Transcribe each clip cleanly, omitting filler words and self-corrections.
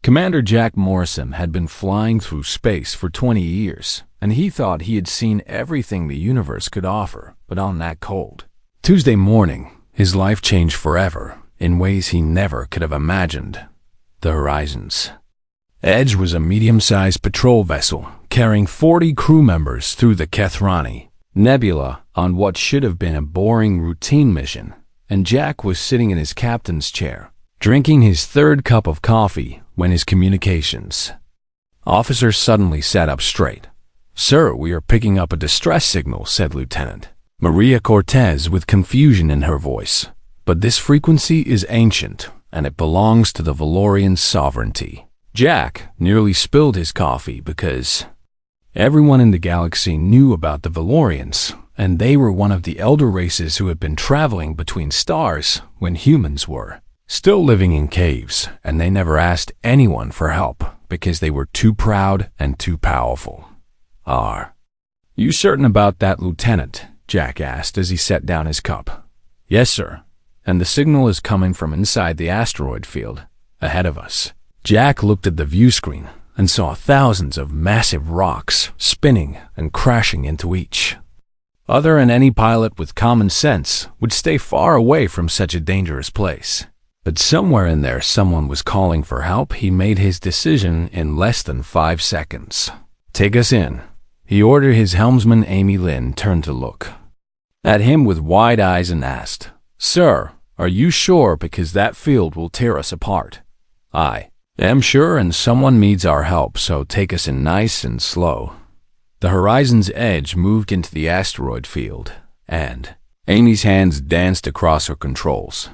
Commander Jack Morrison had been flying through space for 20 years, and he thought he had seen everything the universe could offer, but on that cold Tuesday morning, his life changed forever in ways he never could have imagined. The Horizons. Edge was a medium-sized patrol vessel carrying 40 crew members through the Kethrani Nebula on what should have been a boring routine mission, and Jack was sitting in his captain's chair, drinking his third cup of coffee when his communications officer suddenly sat up straight. "Sir, we are picking up a distress signal," said Lieutenant Maria Cortez with confusion in her voice. "But this frequency is ancient, and it belongs to the Valorian sovereignty." Jack nearly spilled his coffee because everyone in the galaxy knew about the Valorians, and they were one of the elder races who had been traveling between stars when humans were still living in caves, and they never asked anyone for help because they were too proud and too powerful. "Are you certain about that, Lieutenant?" Jack asked as he set down his cup. "Yes, sir, and the signal is coming from inside the asteroid field, ahead of us." Jack looked at the view screen and saw thousands of massive rocks spinning and crashing into each other, and any pilot with common sense would stay far away from such a dangerous place. But somewhere in there someone was calling for help. He made his decision in less than 5 seconds. "Take us in." He ordered. His helmsman Amy Lynn turned to look at him with wide eyes and asked, "Sir, are you sure? Because that field will tear us apart." "I am sure, and someone needs our help, so take us in nice and slow." The Horizon's edge moved into the asteroid field, and Amy's hands danced across her controls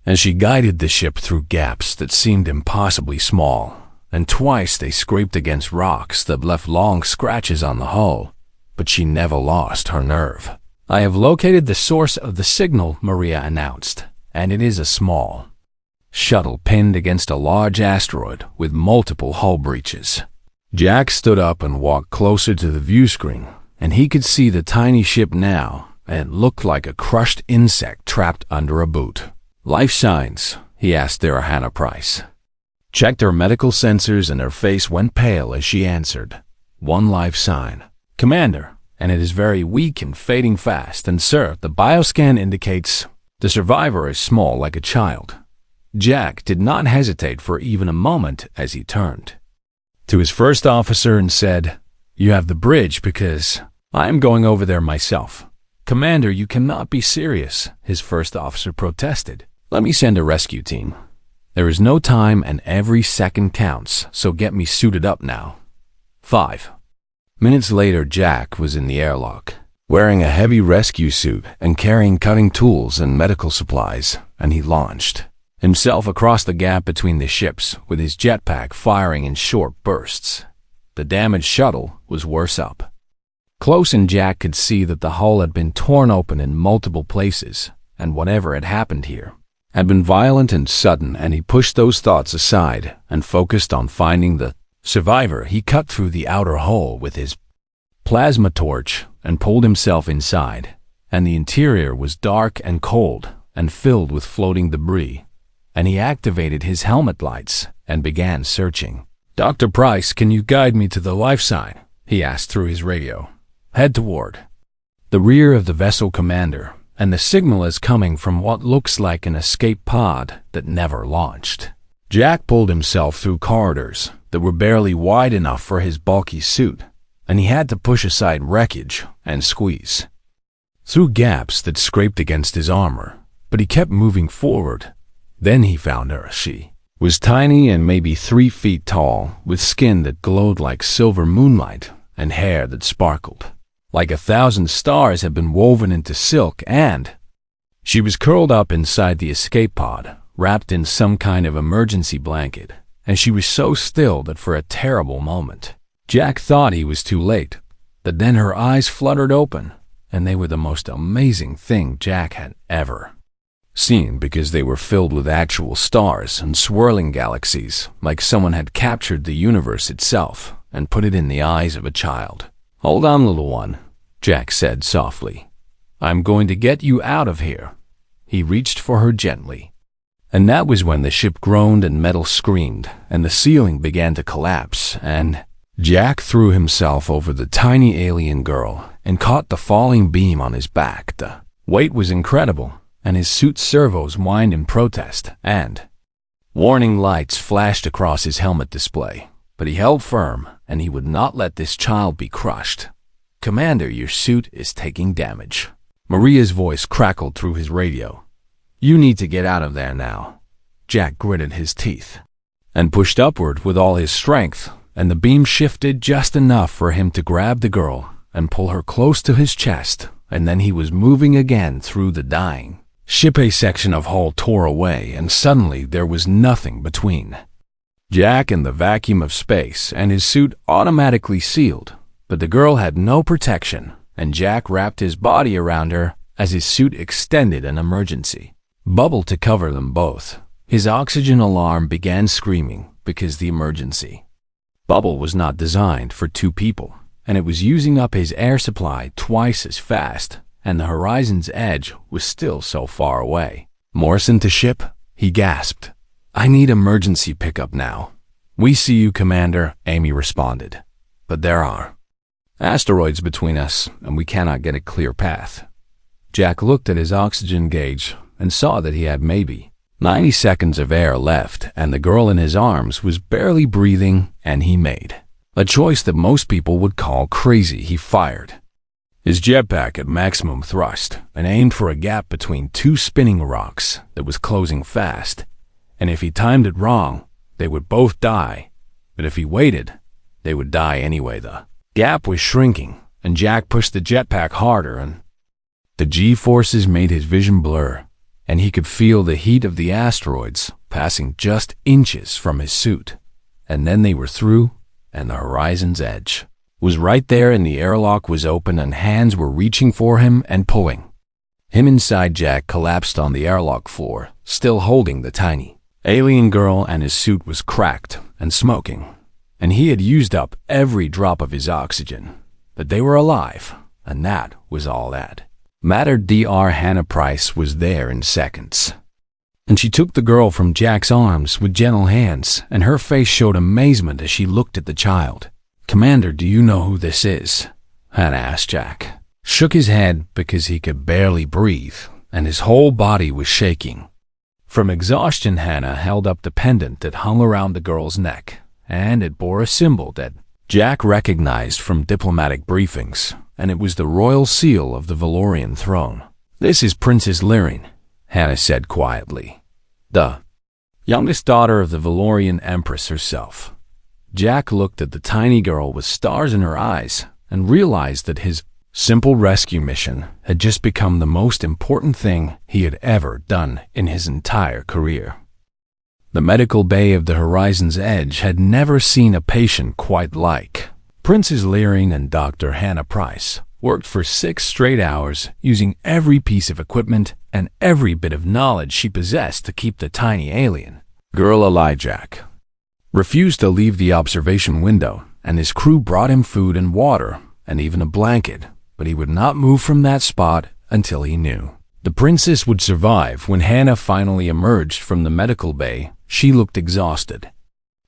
as she guided the ship through gaps that seemed impossibly small, and twice they scraped against rocks that left long scratches on the hull, but she never lost her nerve. "I have located the source of the signal," Maria announced, "and it is a small shuttle pinned against a large asteroid with multiple hull breaches." Jack stood up and walked closer to the view screen, and he could see the tiny ship now, and it looked like a crushed insect trapped under a boot. "Life signs?" he asked Hannah Price. Checked her medical sensors, and her face went pale as she answered, "One life sign, Commander, and it is very weak and fading fast, and sir, the bioscan indicates the survivor is small like a child." Jack did not hesitate for even a moment as he turned to his first officer and said, "You have the bridge because I am going over there myself." "Commander, you cannot be serious," his first officer protested. "Let me send a rescue team. There is no time and every second counts, so get me suited up now." 5 minutes later, Jack was in the airlock, wearing a heavy rescue suit and carrying cutting tools and medical supplies, and he launched himself across the gap between the ships with his jetpack firing in short bursts. The damaged shuttle was worse up close, and Jack could see that the hull had been torn open in multiple places, and whatever had happened here had been violent and sudden, and he pushed those thoughts aside and focused on finding the survivor. He cut through the outer hull with his plasma torch and pulled himself inside, and the interior was dark and cold and filled with floating debris, and he activated his helmet lights and began searching. "Dr. Price, can you guide me to the life sign?" he asked through his radio. "Head toward the rear of the vessel, Commander, and the signal is coming from what looks like an escape pod that never launched." Jack pulled himself through corridors that were barely wide enough for his bulky suit, and he had to push aside wreckage and squeeze through gaps that scraped against his armor, but he kept moving forward. Then he found her. She was tiny and maybe 3 feet tall, with skin that glowed like silver moonlight and hair that sparkled like 1,000 stars had been woven into silk, and she was curled up inside the escape pod, wrapped in some kind of emergency blanket, and she was so still that for a terrible moment Jack thought he was too late. But then her eyes fluttered open, and they were the most amazing thing Jack had ever seen, because they were filled with actual stars and swirling galaxies, like someone had captured the universe itself and put it in the eyes of a child. "Hold on, little one," Jack said softly. "I'm going to get you out of here." He reached for her gently, And that was when the ship groaned and metal screamed, and the ceiling began to collapse, and Jack threw himself over the tiny alien girl and caught the falling beam on his back. The weight was incredible, and his suit's servos whined in protest, and warning lights flashed across his helmet display. But he held firm, and he would not let this child be crushed. "Commander, your suit is taking damage." Maria's voice crackled through his radio. "You need to get out of there now." Jack gritted his teeth and pushed upward with all his strength, and the beam shifted just enough for him to grab the girl and pull her close to his chest, and then he was moving again through the dying ship. A section of hull tore away, and suddenly there was nothing between Jack and the vacuum of space, and his suit automatically sealed. But the girl had no protection, and Jack wrapped his body around her as his suit extended an emergency bubble to cover them both. His oxygen alarm began screaming because the emergency bubble was not designed for two people, and it was using up his air supply twice as fast, and the horizon's edge was still so far away. "Morrison to ship?" he gasped. "I need emergency pickup now." "We see you, Commander," Amy responded. "But there are asteroids between us, and we cannot get a clear path." Jack looked at his oxygen gauge and saw that he had maybe 90 seconds of air left, and the girl in his arms was barely breathing, and he made a choice that most people would call crazy. He fired his jetpack at maximum thrust and aimed for a gap between two spinning rocks that was closing fast. And if he timed it wrong, they would both die. But if he waited, they would die anyway. The gap was shrinking, and Jack pushed the jetpack harder, and the G-forces made his vision blur, and he could feel the heat of the asteroids passing just inches from his suit. And then they were through, and the horizon's edge was right there, and the airlock was open, and hands were reaching for him and pulling him inside. Jack collapsed on the airlock floor, still holding the tiny alien girl, and his suit was cracked and smoking, and he had used up every drop of his oxygen. But they were alive, and that was all that mattered. Dr. Hannah Price was there in seconds, and she took the girl from Jack's arms with gentle hands, and her face showed amazement as she looked at the child. "Commander, do you know who this is?" Hannah asked. Jack shook his head because he could barely breathe, and his whole body was shaking from exhaustion. Hannah held up the pendant that hung around the girl's neck, and it bore a symbol that Jack recognized from diplomatic briefings, and it was the royal seal of the Valorian throne. "This is Princess Lyrin," Hannah said quietly, "the youngest daughter of the Valorian Empress herself." Jack looked at the tiny girl with stars in her eyes and realized that his simple rescue mission had just become the most important thing he had ever done in his entire career. The medical bay of the horizon's edge had never seen a patient quite like Princess Lyrin, and Dr. Hannah Price worked for 6 straight hours using every piece of equipment and every bit of knowledge she possessed to keep the tiny alien girl alive. Jack refused to leave the observation window, and his crew brought him food and water and even a blanket, but he would not move from that spot until he knew the princess would survive. When Hannah finally emerged from the medical bay, she looked exhausted,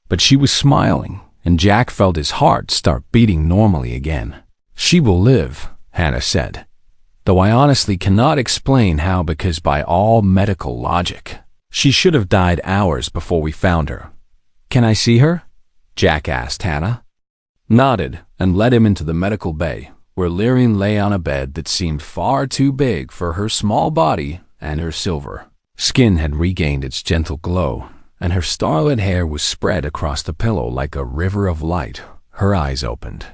but she was smiling, and Jack felt his heart start beating normally again. "She will live," Hannah said, "though I honestly cannot explain how, because by all medical logic, she should have died hours before we found her." "Can I see her?" Jack asked. Hannah nodded and led him into the medical bay, where Lyrin lay on a bed that seemed far too big for her small body, and her silver skin had regained its gentle glow, and her starlit hair was spread across the pillow like a river of light. Her eyes opened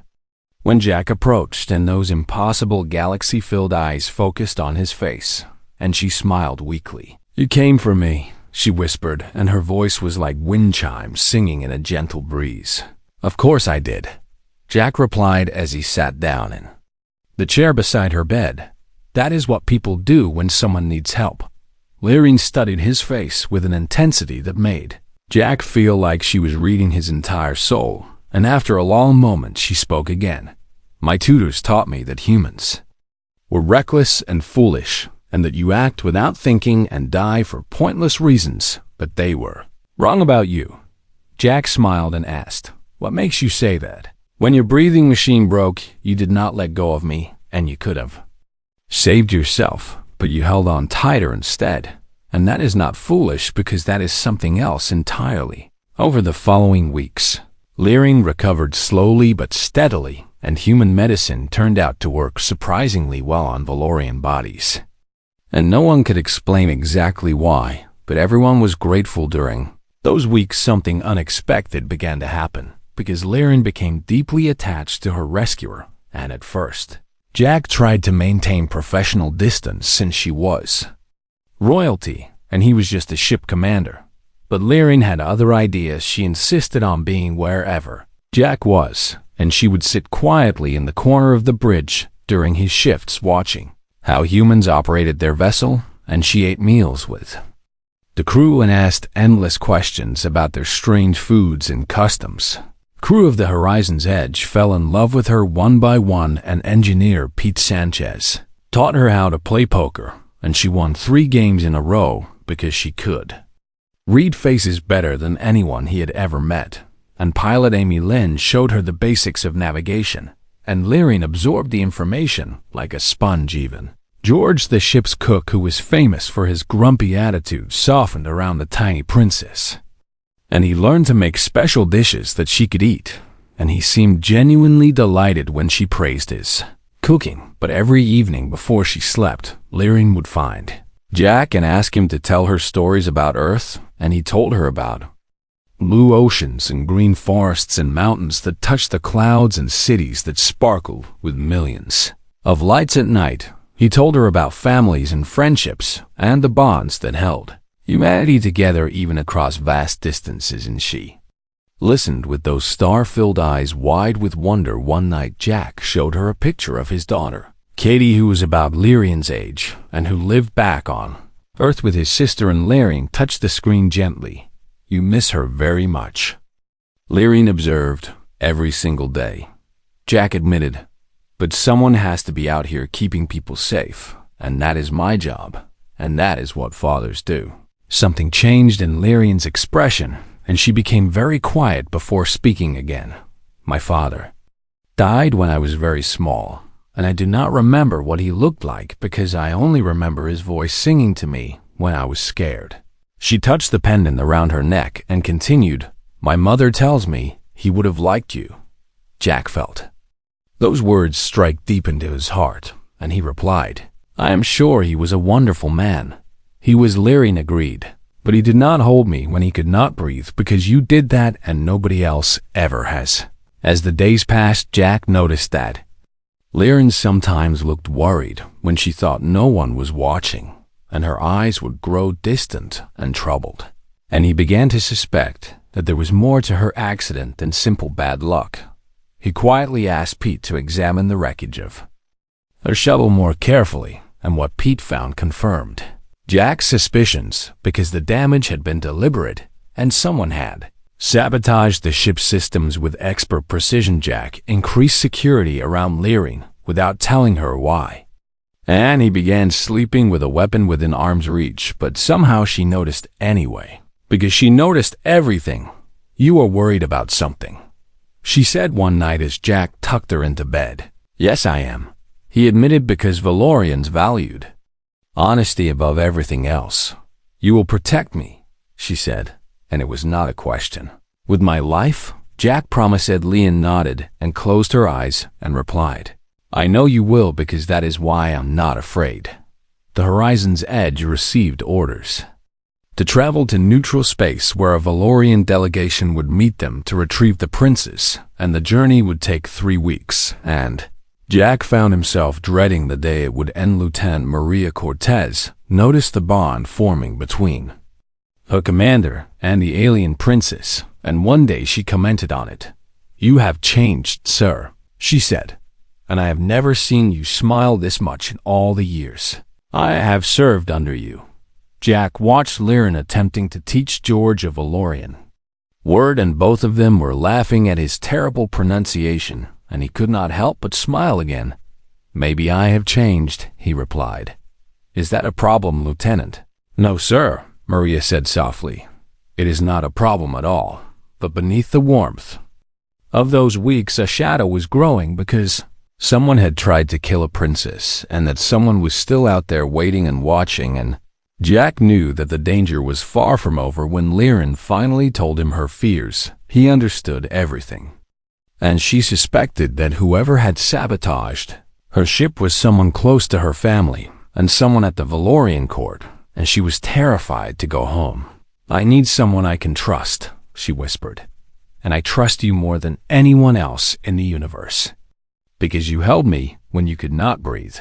when Jack approached, and those impossible galaxy-filled eyes focused on his face, and she smiled weakly. "You came for me," she whispered, and her voice was like wind chimes singing in a gentle breeze. "Of course I did," Jack replied as he sat down in the chair beside her bed. "That is what people do when someone needs help." Lyrin studied his face with an intensity that made Jack feel like she was reading his entire soul, and after a long moment she spoke again. "My tutors taught me that humans were reckless and foolish, and that you act without thinking and die for pointless reasons, but they were wrong about you. Jack smiled and asked, "What makes you say that? When your breathing machine broke, you did not let go of me, and you could have saved yourself, but you held on tighter instead. And that is not foolish because that is something else entirely." Over the following weeks, Lyrin recovered slowly but steadily, and human medicine turned out to work surprisingly well on Valorian bodies. And no one could explain exactly why, but everyone was grateful. During those weeks, something unexpected began to happen, because Lyrin became deeply attached to her rescuer, and at first, Jack tried to maintain professional distance since she was royalty, and he was just a ship commander. But Lyrin had other ideas. She insisted on being wherever Jack was, and she would sit quietly in the corner of the bridge during his shifts watching how humans operated their vessel, and she ate meals with the crew and asked endless questions about their strange foods and customs. Crew of the Horizon's Edge fell in love with her one by one, and engineer Pete Sanchez taught her how to play poker, and she won 3 games in a row because she could read faces better than anyone he had ever met. And pilot Amy Lynn showed her the basics of navigation, and Lyrin absorbed the information like a sponge. Even George, the ship's cook, who was famous for his grumpy attitude, softened around the tiny princess, and he learned to make special dishes that she could eat, and he seemed genuinely delighted when she praised his cooking. But every evening before she slept, Lyrin would find Jack and ask him to tell her stories about Earth, and he told her about blue oceans and green forests and mountains that touched the clouds and cities that sparkled with millions of lights at night. He told her about families and friendships and the bonds that held humanity together even across vast distances, and she listened with those star-filled eyes wide with wonder. One night, Jack showed her a picture of his daughter, Katie, who was about Lyrin's age and who lived back on Earth with his sister, and Lyrin touched the screen gently. "You miss her very much," Lyrin observed. "Every single day," Jack admitted. "But someone has to be out here keeping people safe, and that is my job, and that is what fathers do." Something changed in Lyrin's expression, and she became very quiet before speaking again. "My father died when I was very small, and I do not remember what he looked like because I only remember his voice singing to me when I was scared." She touched the pendant around her neck and continued, "My mother tells me he would have liked you." Jack felt those words strike deep into his heart, and he replied, "I am sure he was a wonderful man." "He was," Lyrin agreed, "but he did not hold me when he could not breathe because you did that and nobody else ever has." As the days passed, Jack noticed that Lyrin sometimes looked worried when she thought no one was watching, and her eyes would grow distant and troubled. And he began to suspect that there was more to her accident than simple bad luck. He quietly asked Pete to examine the wreckage of her shuttle more carefully, and what Pete found confirmed Jack's suspicions, because the damage had been deliberate and someone had sabotaged the ship's systems with expert precision. Jack increased security around Lyrin without telling her why, and he began sleeping with a weapon within arm's reach, but somehow she noticed anyway, because she noticed everything. "You are worried about something," she said one night as Jack tucked her into bed. "Yes, I am," he admitted, because Valorians valued honesty above everything else. "You will protect me," she said, and it was not a question. "With my life?" Jack promised. Lyrin nodded and closed her eyes and replied, "I know you will, because that is why I'm not afraid." The Horizon's Edge received orders to travel to neutral space, where a Valorian delegation would meet them to retrieve the princess, and the journey would take 3 weeks, and Jack found himself dreading the day it would end. Lieutenant Maria Cortez noticed the bond forming between her commander and the alien princess, and one day she commented on it. "You have changed, sir," she said, "and I have never seen you smile this much in all the years I have served under you." Jack watched Lyrin attempting to teach George a Valorian word, and both of them were laughing at his terrible pronunciation, and he could not help but smile again. "Maybe I have changed," he replied. Is that a problem, Lieutenant? No, sir, Maria said softly. It is not a problem at all. But beneath the warmth of those weeks, a shadow was growing because someone had tried to kill a princess, and that someone was still out there waiting and watching, and Jack knew that the danger was far from over when Liren finally told him her fears. He understood everything, and she suspected that whoever had sabotaged her ship was someone close to her family and someone at the Valorian court, and she was terrified to go home. I need someone I can trust, she whispered, and I trust you more than anyone else in the universe, because you held me when you could not breathe.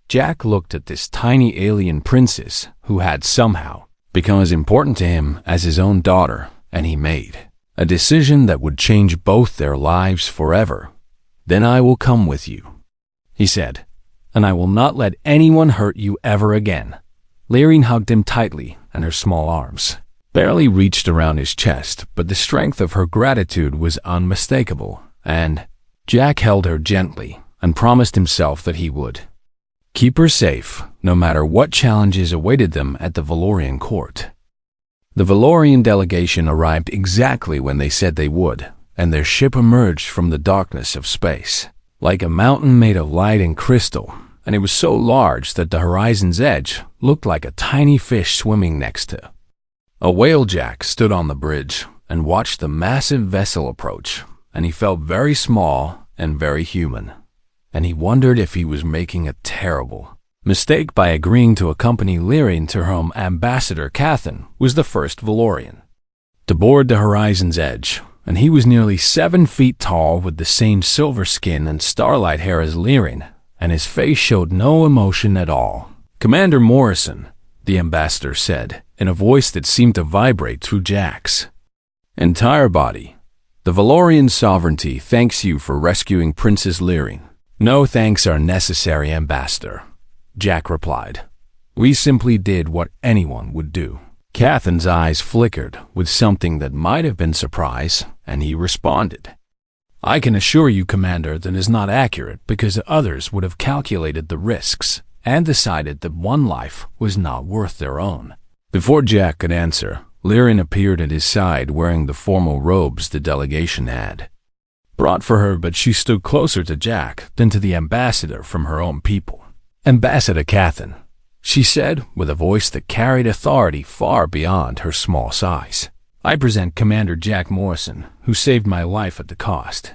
Jack looked at this tiny alien princess who had somehow become as important to him as his own daughter, and he made a decision that would change both their lives forever. Then I will come with you, he said, and I will not let anyone hurt you ever again. Liren hugged him tightly, and her small arms barely reached around his chest, but the strength of her gratitude was unmistakable, and Jack held her gently and promised himself that he would keep her safe, no matter what challenges awaited them at the Valorian court. The Valorian delegation arrived exactly when they said they would, and their ship emerged from the darkness of space, like a mountain made of light and crystal, and it was so large that the horizon's edge looked like a tiny fish swimming next to a whale. Jack stood on the bridge and watched the massive vessel approach, and he felt very small and very human, and he wondered if he was making a terrible mistake by agreeing to accompany Liren to her home. Ambassador Cathan was the first Valorian to board the horizon's edge, and he was nearly 7 feet tall with the same silver skin and starlight hair as Liren, and his face showed no emotion at all. Commander Morrison, the ambassador said, in a voice that seemed to vibrate through Jack's entire body, the Valorian sovereignty thanks you for rescuing Princess Liren. No thanks are necessary, Ambassador, Jack replied. We simply did what anyone would do. Cathan's eyes flickered with something that might have been surprise, and he responded, I can assure you, Commander, that is not accurate, because others would have calculated the risks and decided that one life was not worth their own. Before Jack could answer, Liren appeared at his side wearing the formal robes the delegation had brought for her, but she stood closer to Jack than to the ambassador from her own people. Ambassador Cathan, she said with a voice that carried authority far beyond her small size, I present Commander Jack Morrison, who saved my life at the cost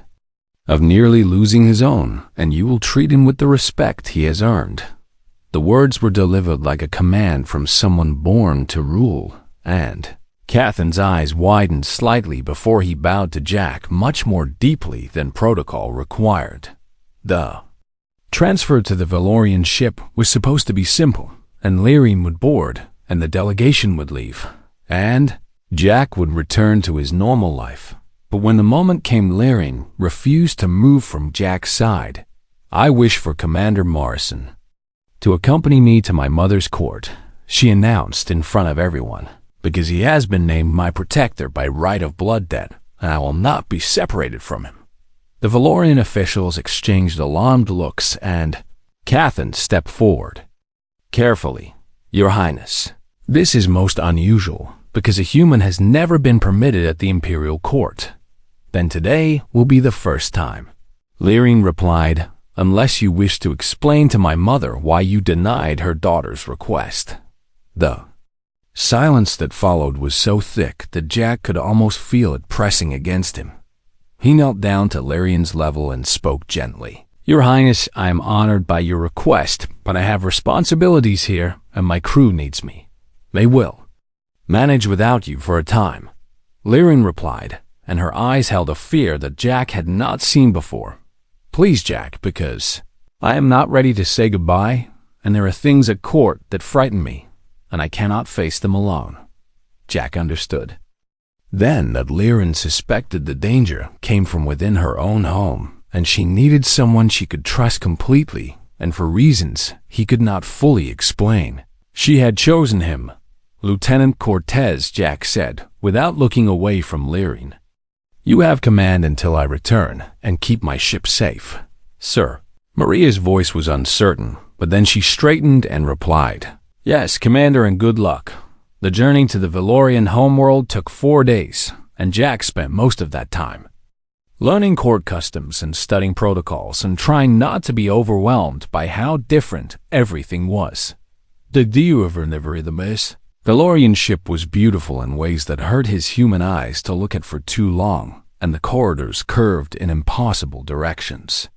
of nearly losing his own, and you will treat him with the respect he has earned. The words were delivered like a command from someone born to rule, and Cathan's eyes widened slightly before he bowed to Jack much more deeply than protocol required. The transfer to the Valorian ship was supposed to be simple, and Liren would board, and the delegation would leave, and Jack would return to his normal life. But when the moment came, Liren refused to move from Jack's side. I wish for Commander Morrison to accompany me to my mother's court, she announced in front of everyone, because he has been named my protector by right of blood debt, and I will not be separated from him. The Valorian officials exchanged alarmed looks, and Cathan stepped forward. Carefully, Your Highness. This is most unusual, because a human has never been permitted at the Imperial Court. Then today will be the first time. Liren replied, unless you wish to explain to my mother why you denied her daughter's request. The silence that followed was so thick that Jack could almost feel it pressing against him. He knelt down to Liren's level and spoke gently. Your Highness, I am honored by your request, but I have responsibilities here, and my crew needs me. They will manage without you for a time. Liren replied, and her eyes held a fear that Jack had not seen before. Please, Jack, because I am not ready to say goodbye, and there are things at court that frighten me, and I cannot face them alone. Jack understood. Then that Liren suspected the danger came from within her own home, and she needed someone she could trust completely, and for reasons he could not fully explain. She had chosen him. Lieutenant Cortez, Jack said, without looking away from Liren. You have command until I return, and keep my ship safe. Sir. Maria's voice was uncertain, But then she straightened and replied, "Yes, Commander, and good luck." The journey to the Valorian homeworld took 4 days, and Jack spent most of that time learning court customs and studying protocols and trying not to be overwhelmed by how different everything was. "Did you ever never read the mess?" Valorian ship was beautiful in ways that hurt his human eyes to look at for too long, and the corridors curved in impossible directions.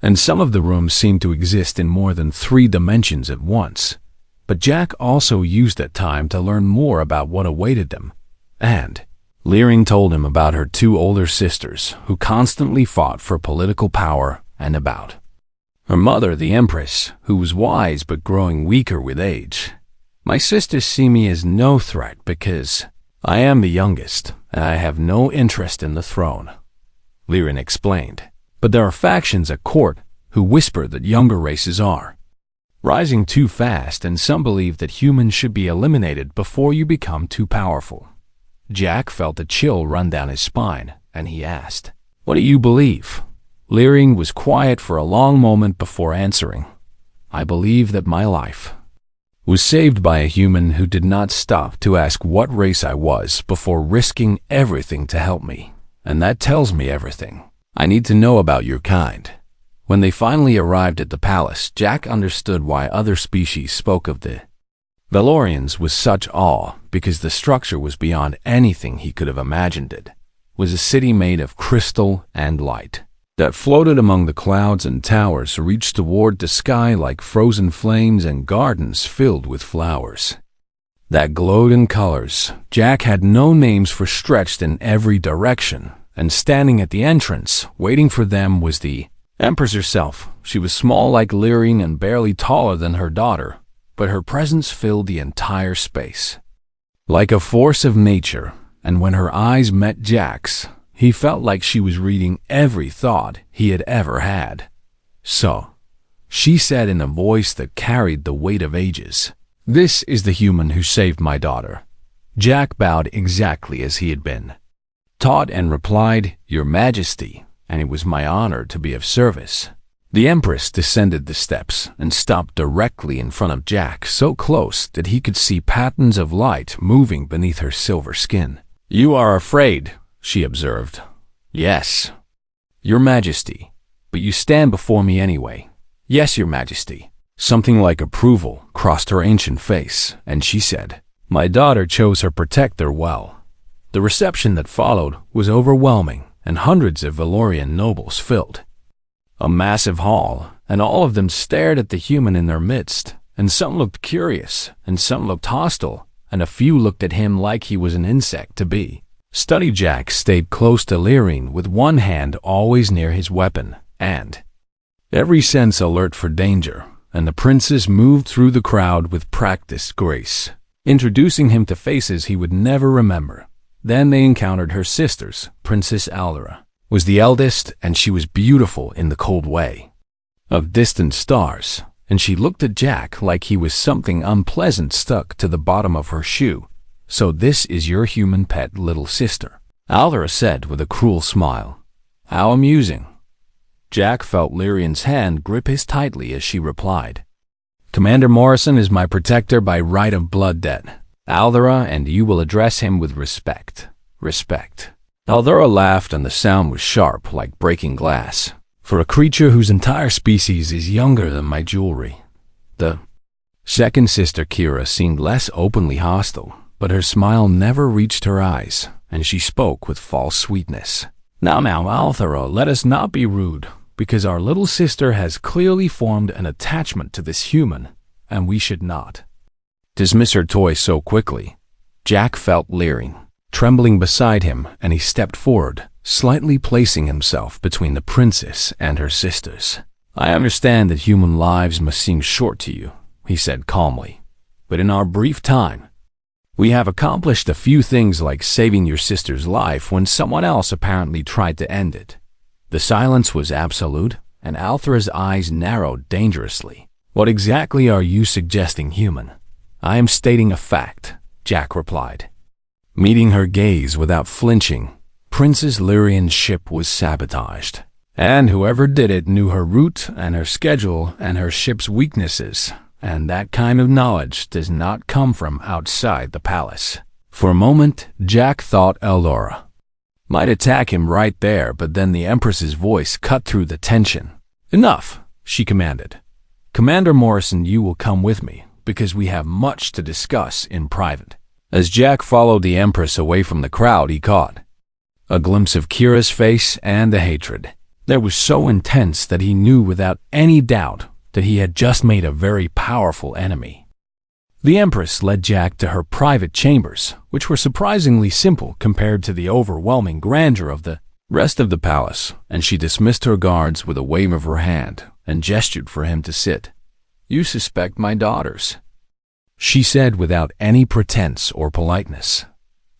And some of the rooms seemed to exist in more than 3 dimensions at once. But Jack also used that time to learn more about what awaited them. And Lyring told him about her 2 older sisters who constantly fought for political power, and about her mother, the Empress, who was wise but growing weaker with age. "My sisters see me as no threat because I am the youngest and I have no interest in the throne," Lyring explained. "But there are factions at court who whisper that younger races are rising too fast, and some believe that humans should be eliminated before you become too powerful." Jack felt a chill run down his spine, and he asked, "What do you believe?" Lyring was quiet for a long moment before answering, "I believe that my life was saved by a human who did not stop to ask what race I was before risking everything to help me. And that tells me everything I need to know about your kind." When they finally arrived at the palace, Jack understood why other species spoke of the Valorians with such awe, because the structure was beyond anything he could have imagined. It was a city made of crystal and light that floated among the clouds, and towers reached toward the sky like frozen flames, and gardens filled with flowers that glowed in colors Jack had no names for stretched in every direction. And standing at the entrance, waiting for them, was the Empress herself. She was small like Lyring and barely taller than her daughter, but her presence filled the entire space like a force of nature, and when her eyes met Jack's, he felt like she was reading every thought he had ever had. "So," she said in a voice that carried the weight of ages, "this is the human who saved my daughter." Jack bowed exactly as he had been taught and replied, "Your Majesty, and it was my honor to be of service." The Empress descended the steps and stopped directly in front of Jack, so close that he could see patterns of light moving beneath her silver skin. "You are afraid," she observed. "Yes, Your Majesty, but you stand before me anyway." "Yes, Your Majesty." Something like approval crossed her ancient face, and she said, "My daughter chose her protector well." The reception that followed was overwhelming, and hundreds of Valorian nobles filled a massive hall, and all of them stared at the human in their midst, and some looked curious, and some looked hostile, and a few looked at him like he was an insect to be studied. Jack stayed close to Lyring, with one hand always near his weapon, and every sense alert for danger, and the princess moved through the crowd with practiced grace, introducing him to faces he would never remember. Then they encountered her sisters. Princess Aldera was the eldest, and she was beautiful in the cold way of distant stars, and she looked at Jack like he was something unpleasant stuck to the bottom of her shoe. "So this is your human pet little sister," Aldera said with a cruel smile. "How amusing." Jack felt Lyrian's hand grip his tightly as she replied, "Commander Morrison is my protector by right of blood debt, Aldera, and you will address him with respect." Respect. Aldera laughed, and the sound was sharp like breaking glass. "For a creature whose entire species is younger than my jewelry." The second sister, Kira, seemed less openly hostile, but her smile never reached her eyes, and she spoke with false sweetness. Now, Aldera, let us not be rude, because our little sister has clearly formed an attachment to this human, and we should not dismiss her toy so quickly." Jack felt Lyring trembling beside him, and he stepped forward, slightly placing himself between the princess and her sisters. "I understand that human lives must seem short to you," he said calmly, "but in our brief time, we have accomplished a few things, like saving your sister's life when someone else apparently tried to end it." The silence was absolute, and Aldera's eyes narrowed dangerously. "What exactly are you suggesting, human?" "I am stating a fact," Jack replied, meeting her gaze without flinching. Princess Lyrian's ship was sabotaged, And whoever did it knew her route and her schedule and her ship's weaknesses, and that kind of knowledge does not come from outside the palace. For a moment, Jack thought Eldora might attack him right there, but then the Empress's voice cut through the tension. "Enough," she commanded. "Commander Morrison, you will come with me, because we have much to discuss in private." As Jack followed the Empress away from the crowd, he caught a glimpse of Kira's face and the hatred that was so intense that he knew without any doubt that he had just made a very powerful enemy. The Empress led Jack to her private chambers, which were surprisingly simple compared to the overwhelming grandeur of the rest of the palace, and she dismissed her guards with a wave of her hand and gestured for him to sit. "You suspect my daughters," she said without any pretense or politeness.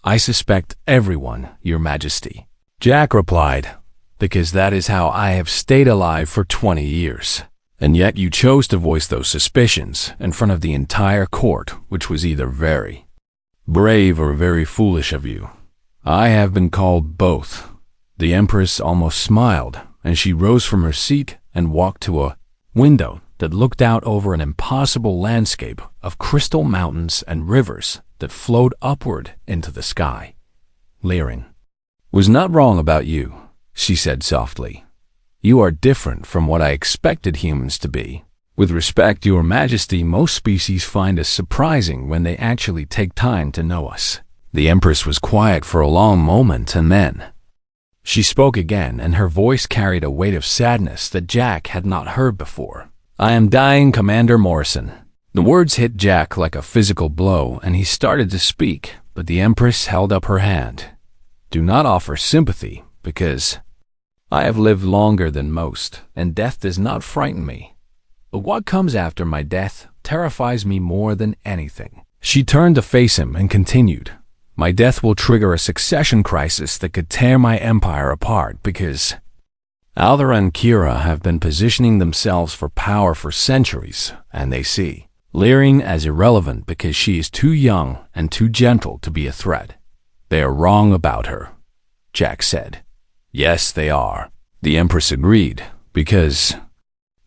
"I suspect everyone, Your Majesty," Jack replied, "because that is how I have stayed alive for 20 years. And yet you chose to voice those suspicions in front of the entire court, which was either very brave or very foolish of you. I have been called both." The Empress almost smiled, and she rose from her seat and walked to a window that looked out over an impossible landscape of crystal mountains and rivers that flowed upward into the sky. "Lyrin was not wrong about you," she said softly. "You are different from what I expected humans to be. With respect, Your Majesty, most species find us surprising when they actually take time to know us." The Empress was quiet for a long moment, and then she spoke again, and her voice carried a weight of sadness that Jack had not heard before. "I am dying, Commander Morrison." The words hit Jack like a physical blow, and he started to speak, but the Empress held up her hand. "Do not offer sympathy, because I have lived longer than most, and death does not frighten me. But what comes after my death terrifies me more than anything." She turned to face him and continued, "My death will trigger a succession crisis that could tear my empire apart, because Aldera and Kira have been positioning themselves for power for centuries, and they see Lyrin as irrelevant because she is too young and too gentle to be a threat. They are wrong about her," Jack said. "Yes, they are," the Empress agreed, "because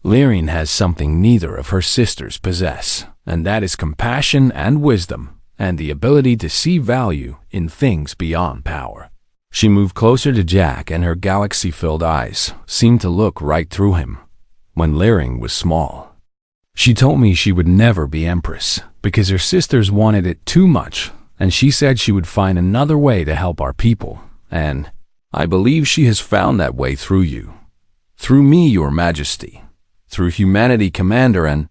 Lyrin has something neither of her sisters possess, and that is compassion and wisdom, and the ability to see value in things beyond power." She moved closer to Jack, and her galaxy-filled eyes seemed to look right through him. "When Lyrin was small, she told me she would never be Empress, because her sisters wanted it too much, and she said she would find another way to help our people, and I believe she has found that way through you. Through me, Your Majesty. Through humanity, Commander, and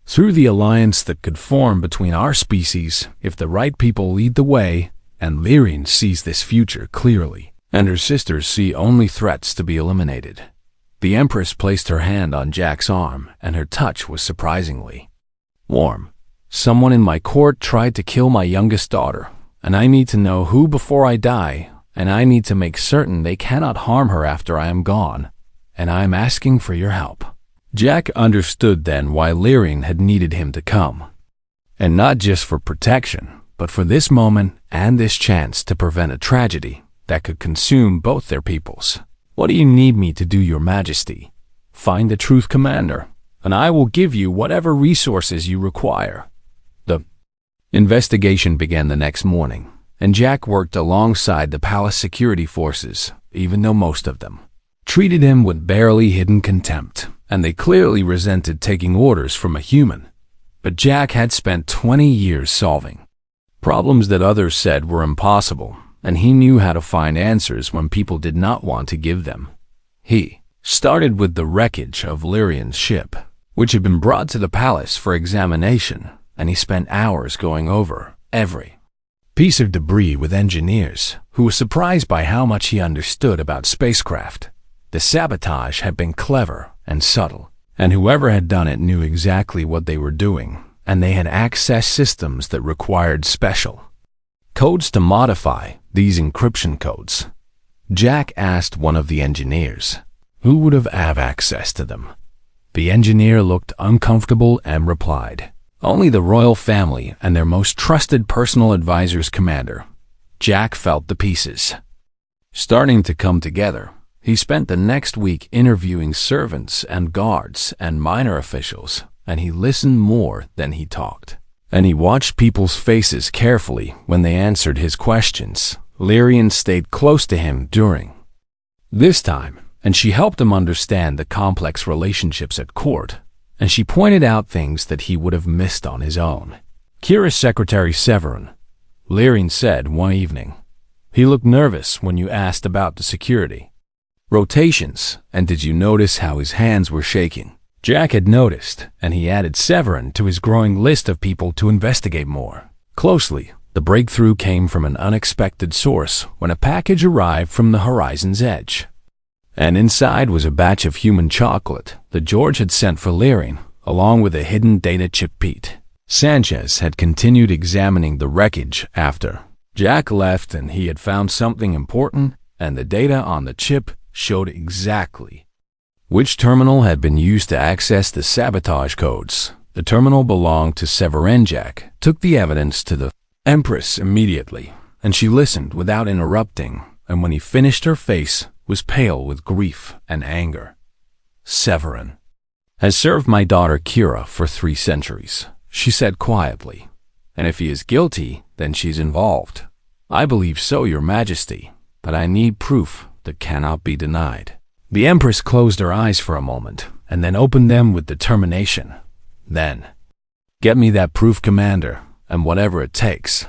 through the alliance that could form between our species if the right people lead the way, and Lyrin sees this future clearly, and her sisters see only threats to be eliminated." The Empress placed her hand on Jack's arm, and her touch was surprisingly warm. "Someone in my court tried to kill my youngest daughter, and I need to know who before I die, and I need to make certain they cannot harm her after I am gone, and I am asking for your help." Jack understood then why Lyrin had needed him to come, and not just for protection, but for this moment and this chance to prevent a tragedy that could consume both their peoples. "What do you need me to do, Your Majesty?" "Find the truth, Commander, and I will give you whatever resources you require." The investigation began the next morning, and Jack worked alongside the palace security forces, even though most of them treated him with barely hidden contempt, and they clearly resented taking orders from a human. But Jack had spent 20 years solving problems that others said were impossible, and he knew how to find answers when people did not want to give them. He started with the wreckage of Lyrin's ship, which had been brought to the palace for examination, and he spent hours going over every piece of debris with engineers, who were surprised by how much he understood about spacecraft. The sabotage had been clever and subtle, and whoever had done it knew exactly what they were doing, and they had accessed systems that required special codes to modify these encryption codes. Jack asked one of the engineers who would have access to them. The engineer looked uncomfortable and replied, "Only the royal family and their most trusted personal advisors, Commander." Jack felt the pieces starting to come together, He spent the next week interviewing servants and guards and minor officials, and he listened more than he talked. And he watched people's faces carefully when they answered his questions. Lyrian stayed close to him during this time, and she helped him understand the complex relationships at court, and she pointed out things that he would have missed on his own. Kira's secretary Severin, Lyrian said one evening. He looked nervous when you asked about the security rotations, and did you notice how his hands were shaking? Jack had noticed, and he added Severin to his growing list of people to investigate more closely. The breakthrough came from an unexpected source when a package arrived from the horizon's edge. And inside was a batch of human chocolate that George had sent for Lyrian, along with a hidden data chip. Pete Sanchez had continued examining the wreckage after Jack left, and he had found something important, and the data on the chip showed exactly which terminal had been used to access the sabotage codes. The terminal belonged to Severin. Jack took the evidence to the Empress immediately, and she listened without interrupting, and when he finished her face was pale with grief and anger. Severin has served my daughter Kira for 3 centuries, she said quietly, and if he is guilty, then she's involved. I believe so, Your Majesty, but I need proof that cannot be denied. The Empress closed her eyes for a moment, and then opened them with determination. Then, get me that proof, Commander, and whatever it takes.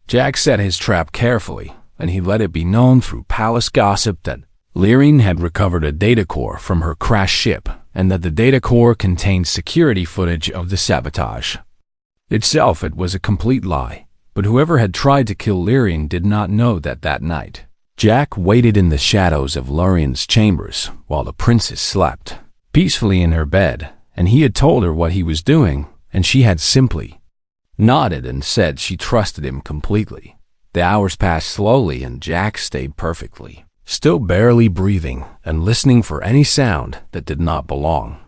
Jack set his trap carefully, and he let it be known through palace gossip that Lyrian had recovered a data core from her crashed ship, and that the data core contained security footage of the sabotage. Itself, it was a complete lie, but whoever had tried to kill Lyrian did not know that night. Jack waited in the shadows of Lyrian's chambers while the princess slept peacefully in her bed, and he had told her what he was doing, and she had simply nodded and said she trusted him completely. The hours passed slowly, and Jack stayed perfectly still, barely breathing and listening for any sound that did not belong.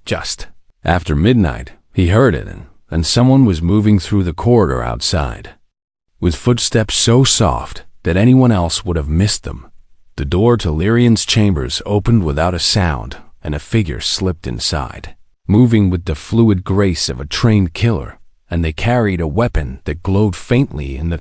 Just after midnight, he heard it, and someone was moving through the corridor outside, with footsteps so soft that anyone else would have missed them. The door to Lyrian's chambers opened without a sound, and a figure slipped inside, moving with the fluid grace of a trained killer, and they carried a weapon that glowed faintly in the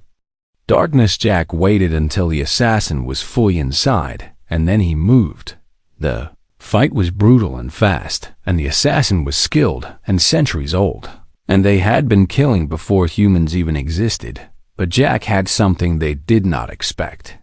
darkness. Jack waited until the assassin was fully inside, and then he moved. The fight was brutal and fast, and the assassin was skilled and centuries old, and they had been killing before humans even existed. But Jack had something they did not expect.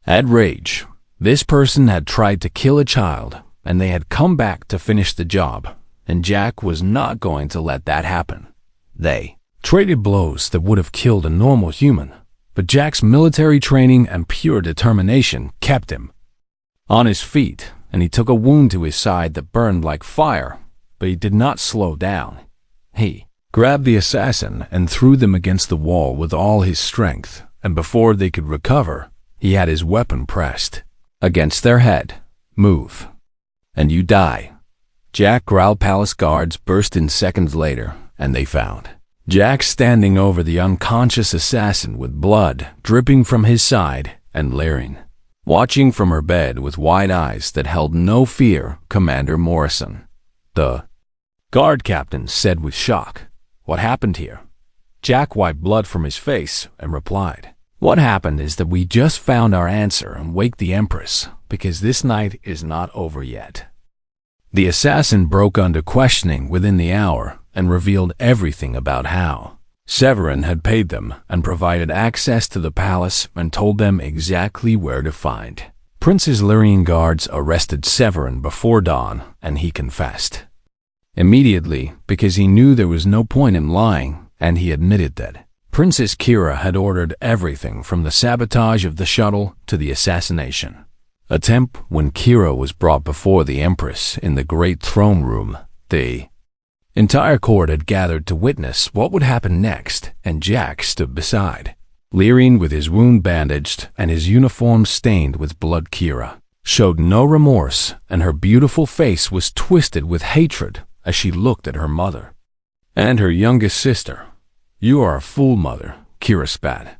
At rage, this person had tried to kill a child, and they had come back to finish the job, and Jack was not going to let that happen. They traded blows that would have killed a normal human, but Jack's military training and pure determination kept him on his feet, and he took a wound to his side that burned like fire, but he did not slow down. He grabbed the assassin and threw them against the wall with all his strength, and before they could recover, he had his weapon pressed against their head. Move, and you die. Jack growled. Palace guards burst in seconds later, and they found Jack standing over the unconscious assassin with blood dripping from his side, and Lyrian watching from her bed with wide eyes that held no fear. Commander Morrison, the guard captain, said with shock. What happened here? Jack wiped blood from his face and replied, what happened is that we just found our answer and waked the Empress, because this night is not over yet. The assassin broke under questioning within the hour and revealed everything about how Severin had paid them and provided access to the palace and told them exactly where to find Princess Lyrian. Guards arrested Severin before dawn, and he confessed immediately because he knew there was no point in lying, and he admitted that Princess Kira had ordered everything from the sabotage of the shuttle to the assassination attempt. When Kira was brought before the Empress in the great throne room, the entire court had gathered to witness what would happen next, and Jack stood beside Lyrian with his wound bandaged and his uniform stained with blood. Kira showed no remorse, and her beautiful face was twisted with hatred as she looked at her mother and her youngest sister. You are a fool, mother, Kira spat.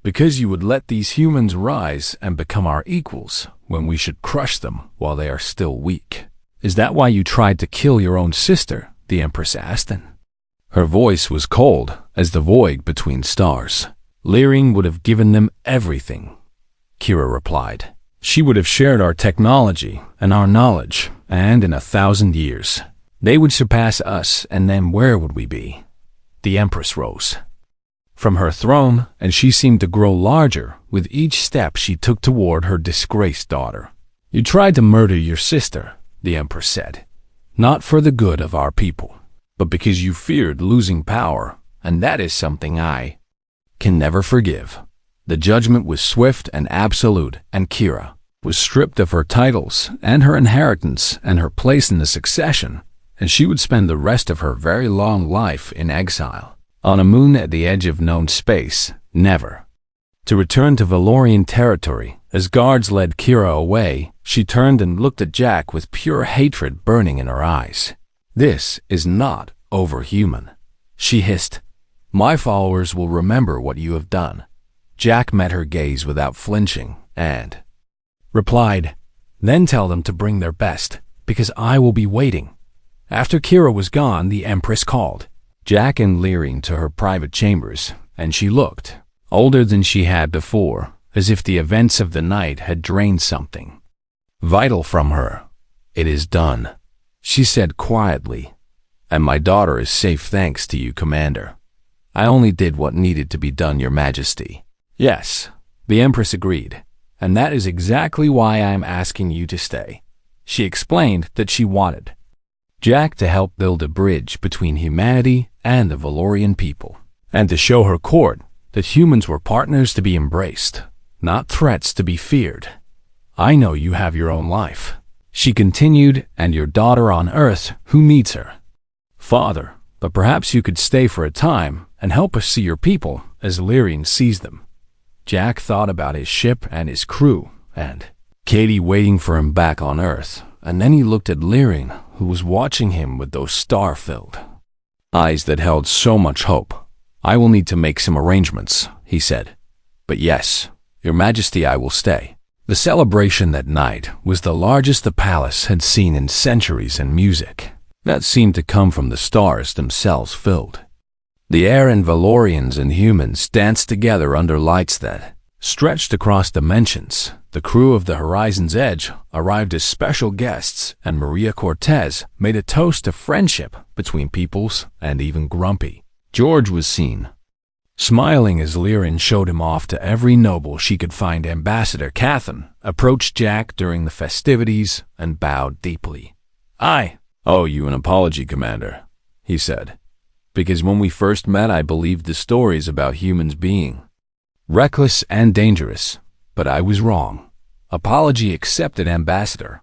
Because you would let these humans rise and become our equals when we should crush them while they are still weak. Is that why you tried to kill your own sister? The Empress asked. Her voice was cold as the void between stars. Lyring would have given them everything, Kira replied. She would have shared our technology and our knowledge, and in 1,000 years, they would surpass us, and then where would we be? The Empress rose from her throne, and she seemed to grow larger with each step she took toward her disgraced daughter. You tried to murder your sister, the Empress said, not for the good of our people, but because you feared losing power, and that is something I can never forgive. The judgment was swift and absolute, and Kira was stripped of her titles and her inheritance and her place in the succession, and she would spend the rest of her very long life in exile, on a moon at the edge of known space, never to return to Valorian territory. As guards led Kira away, she turned and looked at Jack with pure hatred burning in her eyes. This is not overhuman, she hissed. My followers will remember what you have done. Jack met her gaze without flinching and replied, then tell them to bring their best, because I will be waiting. After Kira was gone, the Empress called Jack and Lyring to her private chambers, and she looked older than she had before, as if the events of the night had drained something vital from her. It is done, she said quietly, and my daughter is safe thanks to you, Commander. I only did what needed to be done, Your Majesty. Yes, the Empress agreed, and that is exactly why I am asking you to stay. She explained that she wanted Jack to help build a bridge between humanity and the Valorian people, and to show her court that humans were partners to be embraced, not threats to be feared. I know you have your own life, she continued, and your daughter on Earth who needs her. Father, but perhaps you could stay for a time and help us see your people as Lyring sees them. Jack thought about his ship and his crew, and Katie waiting for him back on Earth, and then he looked at Lyring, who was watching him with those star-filled eyes that held so much hope. I will need to make some arrangements, he said. But yes, Your Majesty, I will stay. The celebration that night was the largest the palace had seen in centuries, and music that seemed to come from the stars themselves filled the air, and Valorians and humans danced together under lights that stretched across dimensions. The crew of the Horizon's Edge arrived as special guests, and Maria Cortez made a toast to friendship between peoples, and even Grumpy George was seen smiling as Lyring showed him off to every noble she could find. Ambassador Cathan approached Jack during the festivities and bowed deeply. I owe you an apology, Commander, he said, because when we first met I believed the stories about humans being reckless and dangerous, but I was wrong. Apology accepted, Ambassador.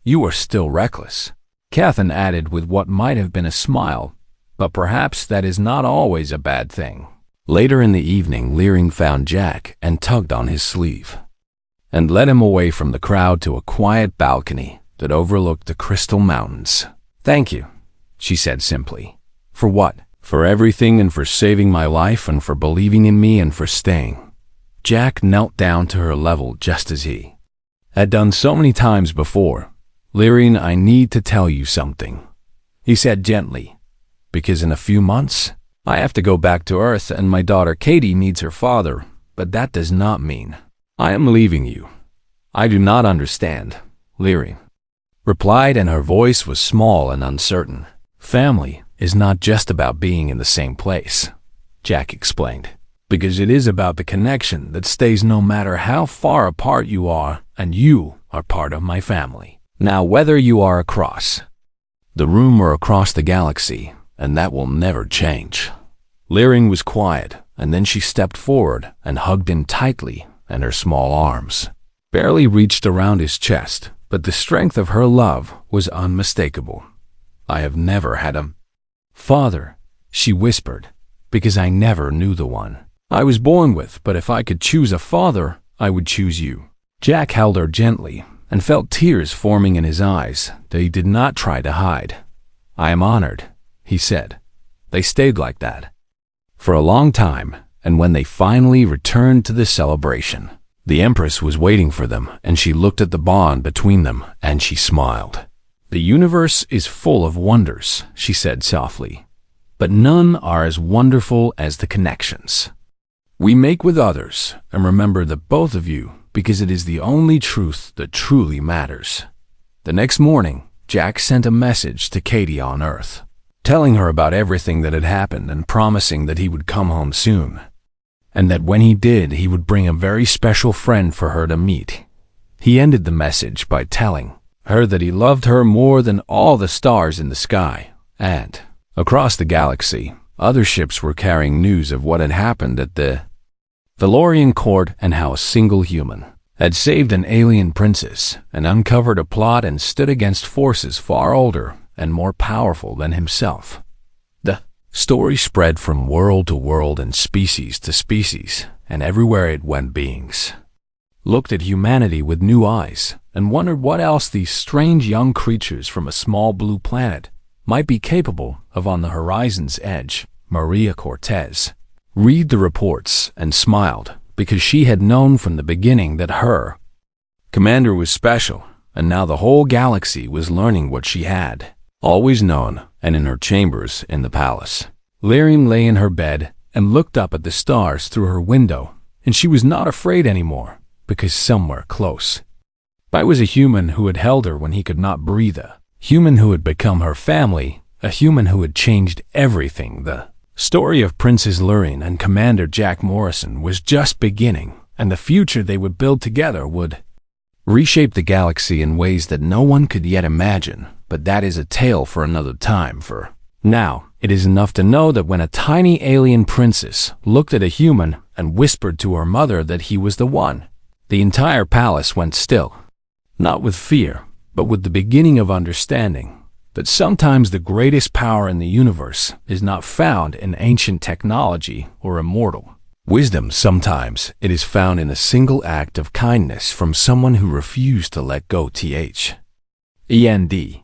You are still reckless, Cathan added with what might have been a smile, but perhaps that is not always a bad thing. Later in the evening, Lyring found Jack and tugged on his sleeve and led him away from the crowd to a quiet balcony that overlooked the Crystal Mountains. Thank you, she said simply. For what? For everything, and for saving my life, and for believing in me, and for staying. Jack knelt down to her level just as he had done so many times before. Lyring, I need to tell you something, he said gently, because in a few months I have to go back to Earth, and my daughter Katie needs her father, but that does not mean I am leaving you. I do not understand, Lyring replied, and her voice was small and uncertain. Family is not just about being in the same place, Jack explained, because it is about the connection that stays no matter how far apart you are, and you are part of my family. Now, whether you are across the room or across the galaxy, and that will never change. Lyring was quiet, and then she stepped forward and hugged him tightly, and her small arms barely reached around his chest, but the strength of her love was unmistakable. I have never had a father, she whispered, because I never knew the one I was born with, but if I could choose a father, I would choose you. Jack held her gently and felt tears forming in his eyes that he did not try to hide. I am honored, he said. They stayed like that for a long time, and when they finally returned to the celebration, the Empress was waiting for them, and she looked at the bond between them, and she smiled. "The universe is full of wonders," she said softly, "but none are as wonderful as the connections we make with others, and remember that both of you, because it is the only truth that truly matters." The next morning, Jack sent a message to Katie on Earth, telling her about everything that had happened and promising that he would come home soon, and that when he did, he would bring a very special friend for her to meet. He ended the message by telling her that he loved her more than all the stars in the sky, and across the galaxy, other ships were carrying news of what had happened at the Valorian court and how a single human had saved an alien princess and uncovered a plot and stood against forces far older and more powerful than himself. The story spread from world to world and species to species, and everywhere it went, beings looked at humanity with new eyes and wondered what else these strange young creatures from a small blue planet might be capable of on the horizon's edge. Maria Cortez read the reports and smiled, because she had known from the beginning that her commander was special, and now the whole galaxy was learning what she had always known. And in her chambers in the palace, Lyrium lay in her bed and looked up at the stars through her window, and she was not afraid anymore, because somewhere close by was a human who had held her when he could not breathe, a human who had become her family, a human who had changed everything. The story of Princess Lyrium and Commander Jack Morrison was just beginning, and the future they would build together would reshape the galaxy in ways that no one could yet imagine. But that is a tale for another time. For now, it is enough to know that when a tiny alien princess looked at a human and whispered to her mother that he was the one, the entire palace went still, not with fear, but with the beginning of understanding that sometimes the greatest power in the universe is not found in ancient technology or immortal wisdom. Sometimes it is found in a single act of kindness from someone who refused to let go. THEND